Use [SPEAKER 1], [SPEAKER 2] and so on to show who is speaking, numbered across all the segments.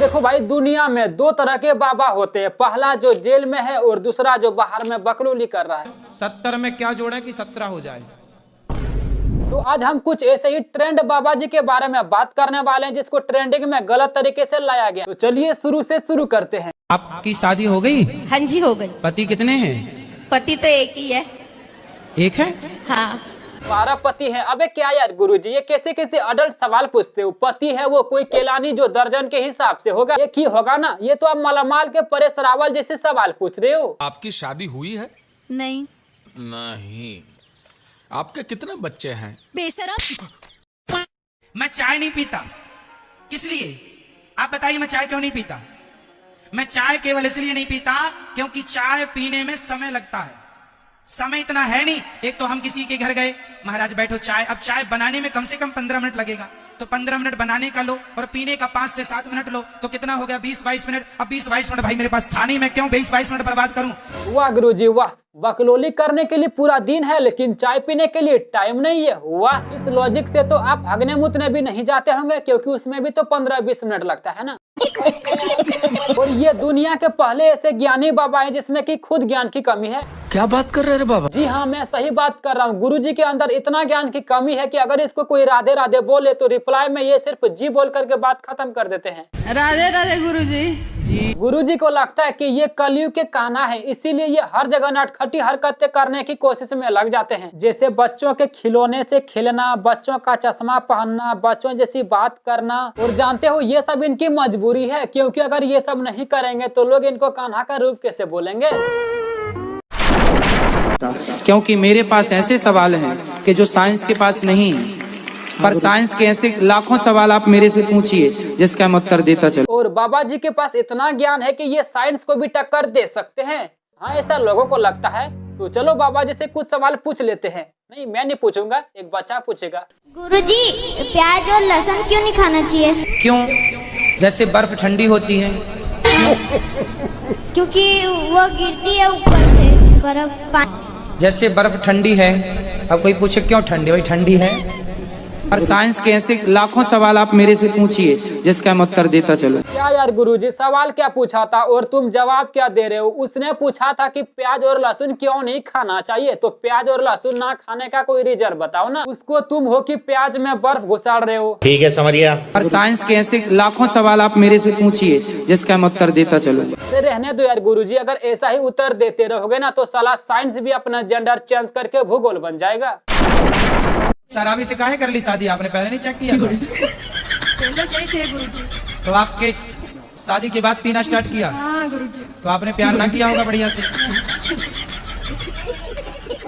[SPEAKER 1] देखो भाई, दुनिया में दो तरह के बाबा होते हैं, पहला जो जेल में है और दूसरा जो बाहर में बकलोली कर रहा है।
[SPEAKER 2] 70 में क्या जोड़ा कि 17 हो जाए।
[SPEAKER 1] तो आज हम कुछ ऐसे ही ट्रेंड बाबा जी के बारे में बात करने वाले हैं जिसको ट्रेंडिंग में गलत तरीके से लाया गया। तो चलिए शुरू से शुरू करते हैं।
[SPEAKER 2] आपकी शादी हो गई?
[SPEAKER 3] हाँ जी हो गई।
[SPEAKER 2] पति कितने हैं?
[SPEAKER 3] पति तो एक ही है।
[SPEAKER 2] एक है?
[SPEAKER 3] हाँ।
[SPEAKER 1] 12 पति है। अबे क्या यार गुरुजी, ये कैसे कैसे अडल्ट सवाल पूछते हो? पति है वो कोई केलानी जो दर्जन के हिसाब से होगा, एक ही होगा ना। ये तो आप मालामाल के परेश रावल जैसे सवाल पूछ रहे हो।
[SPEAKER 4] आपकी शादी हुई है?
[SPEAKER 3] नहीं।
[SPEAKER 4] नहीं। आपके कितने बच्चे हैं?
[SPEAKER 3] बेशरम।
[SPEAKER 2] मैं चाय नहीं पीता। किस लिए? आप बताइए, मैं चाय क्यों नहीं पीता? मैं चाय केवल इसलिए नहीं पीता क्योंकि चाय पीने में समय लगता है। समय इतना है नहीं। एक तो हम किसी के घर गए, महाराज बैठो चाय, अब चाय बनाने में कम से कम 15 मिनट लगेगा, तो 15 मिनट बनाने का लो और पीने का 5 से 7 मिनट लो, तो कितना हो गया? 20-22 मिनट। अब 20-22 मिनट भाई मेरे पास था नहीं, मैं क्यों 20-22 मिनट बर्बाद करूं?
[SPEAKER 1] वाह गुरुजी वाह, बकलोली करने के लिए पूरा दिन है लेकिन चाय पीने के लिए टाइम नहीं है। वाह, इस लॉजिक से तो आप भागने मुतने भी नहीं जाते होंगे, क्योंकि उसमें भी तो 15-20 मिनट लगता है ना। और ये दुनिया के पहले ऐसे ज्ञानी बाबा हैं जिसमें कि खुद ज्ञान की कमी है।
[SPEAKER 5] क्या बात कर रहे हैं बाबा?
[SPEAKER 1] जी हाँ, मैं सही बात कर रहा हूँ। गुरुजी के अंदर इतना ज्ञान की कमी है कि अगर इसको कोई राधे राधे बोले तो रिप्लाई में ये सिर्फ जी बोल करके बात खत्म कर देते हैं।
[SPEAKER 3] राधे राधे गुरुजी।
[SPEAKER 2] जी।
[SPEAKER 1] गुरुजी को लगता है कि ये कलयुग के कहना है, इसीलिए ये हर जगह नटखटी हरकतें करने की कोशिश में लग जाते हैं, जैसे बच्चों के खिलौने से खेलना, बच्चों का चश्मा पहनना, बच्चों जैसी बात करना। और जानते हो ये सब इनकी मजबूरी है, क्योंकि अगर ये सब नहीं करेंगे तो लोग इनको कान्हा का रूप कैसे बोलेंगे।
[SPEAKER 2] क्योंकि मेरे पास ऐसे सवाल हैं कि जो साइंस के पास नहीं है, पर साइंस के ऐसे लाखों सवाल आप मेरे से पूछिए जिसका मैं उत्तर देता चलूं।
[SPEAKER 1] और बाबा जी के पास इतना ज्ञान है कि ये साइंस को भी टक्कर दे सकते हैं। हाँ, ऐसा लोगों को लगता है। तो चलो बाबा जी से कुछ सवाल पूछ लेते हैं। नहीं, मैं नहीं पूछूंगा, एक बच्चा पूछेगा।
[SPEAKER 6] गुरुजी, प्याज और लहसुन क्यों नहीं खाना चाहिए?
[SPEAKER 2] क्यों? जैसे बर्फ ठंडी होती है।
[SPEAKER 6] क्योंकि वो गिरती है ऊपर से बर्फ पानी।
[SPEAKER 2] जैसे बर्फ ठंडी है। अब कोई पूछे क्यों ठंडी? भाई ठंडी है। पर साइंस के ऐसे लाखों सवाल आप मेरे से पूछिए जिसका मैं उत्तर देता चलूं।
[SPEAKER 1] क्या यार गुरुजी, सवाल क्या पूछा था और तुम जवाब क्या दे रहे हो? उसने पूछा था कि प्याज और लहसुन क्यों नहीं खाना चाहिए, तो प्याज और लहसुन ना खाने का कोई रीजन बताओ ना। उसको तुम हो कि प्याज में बर्फ घुसाड़ रहे हो।
[SPEAKER 7] ठीक है, समझ गया।
[SPEAKER 2] पर साइंस के ऐसे लाखों सवाल आप मेरे से पूछिए जिसका मैं उत्तर देता चलूं।
[SPEAKER 1] रहने दो यार गुरुजी, अगर ऐसा ही उत्तर देते रहोगे ना तो साला साइंस भी अपना जेंडर चेंज करके भूगोल बन जाएगा।
[SPEAKER 2] शराबी से काहे कर ली शादी? आपने पहले नहीं चेक किया?
[SPEAKER 3] पहले सही थे गुरुजी।
[SPEAKER 2] तो आपके शादी के बाद पीना स्टार्ट किया?
[SPEAKER 3] हाँ गुरुजी।
[SPEAKER 2] तो आपने प्यार ना किया होगा बढ़िया से।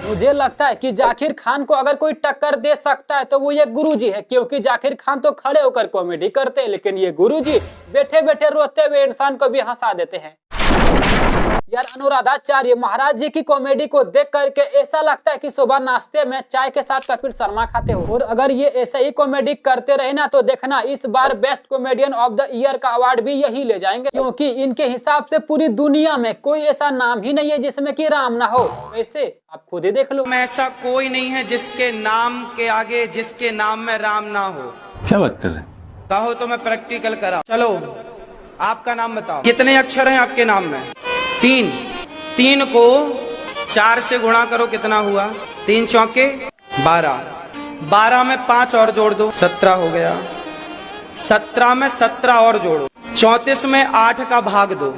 [SPEAKER 1] मुझे लगता है कि जाकिर खान को अगर कोई टक्कर दे सकता है तो वो ये गुरुजी है, क्योंकि जाकिर खान तो खड़े होकर कॉमेडी करते हैं, लेकिन ये गुरुजी बैठे बैठे रोते हुए इंसान को भी हंसा देते हैं। यार अनुराधाचार्य महाराज जी की कॉमेडी को देख करके ऐसा लगता है कि सुबह नाश्ते में चाय के साथ कपिल शर्मा खाते हो। और अगर ये ऐसे ही कॉमेडी करते रहे ना तो देखना इस बार best comedian of the year का अवार्ड भी यही ले जाएंगे, क्योंकि इनके हिसाब से पूरी दुनिया में कोई ऐसा नाम ही नहीं है जिसमें कि राम ना हो। वैसे आप खुद ही देख लो।
[SPEAKER 2] ऐसा कोई नहीं है जिसके नाम के आगे जिसके नाम में राम ना हो।
[SPEAKER 7] क्या बात कर रहे हैं?
[SPEAKER 2] कहो तो मैं प्रैक्टिकल करा। चलो आपका नाम बताओ। कितने अक्षर हैं आपके नाम में? 3। 3 को 4 से गुणा करो, कितना हुआ? 3 चौके 12। 12 में 5 और जोड़ दो, 17 हो गया। 17 में 17 और जोड़ो। 34 में 8 का भाग दो।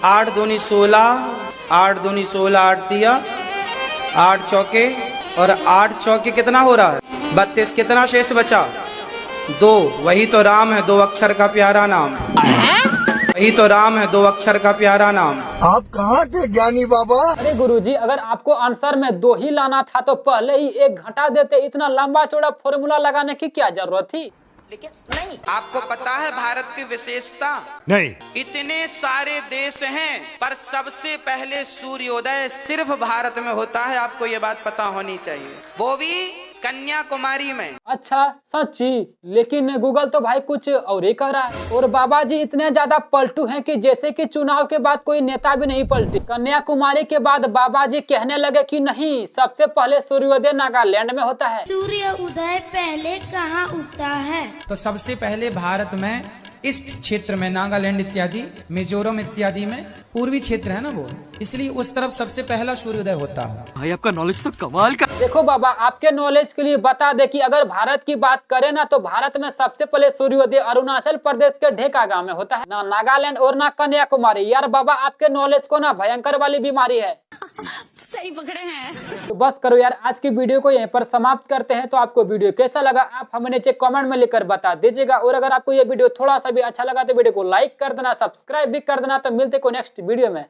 [SPEAKER 2] 8 दूनी 16, 8 दूनी 16, 8 दिया 8 चौके, और 8 चौके कितना हो रहा है? 32। कितना शेष बचा? 2। वही तो राम है, 2 अक्षर का प्यारा नाम। वही तो राम है, 2 अक्षर का प्यारा नाम।
[SPEAKER 5] आप कहाँ के ज्ञानी बाबा?
[SPEAKER 1] अरे गुरुजी, अगर आपको आंसर में 2 ही लाना था तो पहले ही 1 घटा देते। इतना लंबा चौड़ा फॉर्मूला लगाने की क्या जरूरत थी?
[SPEAKER 2] लेकिन नहीं, आपको पता है भारत की विशेषता?
[SPEAKER 7] नहीं।
[SPEAKER 2] इतने सारे देश हैं पर सबसे पहले सूर्योदय सिर्फ भारत में होता है। आपको ये बात पता होनी चाहिए, वो भी कन्याकुमारी में।
[SPEAKER 1] अच्छा सच्ची? लेकिन गूगल तो भाई कुछ और ही कह रहा है। और बाबा जी इतने ज्यादा पलटू हैं कि जैसे कि चुनाव के बाद कोई नेता भी नहीं पलटी। कन्याकुमारी के बाद बाबा जी कहने लगे कि नहीं, सबसे पहले सूर्योदय नागालैंड में होता है।
[SPEAKER 6] सूर्य उदय पहले कहाँ उगता है?
[SPEAKER 2] तो सबसे पहले भारत में इस क्षेत्र में नागालैंड इत्यादि, मिजोरम इत्यादि में पूर्वी क्षेत्र है ना वो, इसलिए उस तरफ सबसे पहला सूर्योदय होता है।
[SPEAKER 5] भाई आपका नॉलेज तो कमाल का।
[SPEAKER 1] देखो बाबा, आपके नॉलेज के लिए बता दे कि अगर भारत की बात करें ना तो भारत में सबसे पहले सूर्योदय अरुणाचल प्रदेश के ढेका गांव में होता है, ना नागालैंड और ना कन्याकुमारी। यार बाबा, आपके नॉलेज को ना भयंकर वाली बीमारी है।
[SPEAKER 3] सही पकड़े हैं।
[SPEAKER 1] तो बस करो यार, आज की वीडियो को यहीं पर समाप्त करते हैं। तो आपको वीडियो कैसा लगा आप हमें नीचे कमेंट में लिखकर बता दीजिएगा। और अगर आपको ये वीडियो थोड़ा सा भी अच्छा लगा तो वीडियो को लाइक कर देना, सब्सक्राइब भी कर देना। तो मिलते को नेक्स्ट वीडियो में।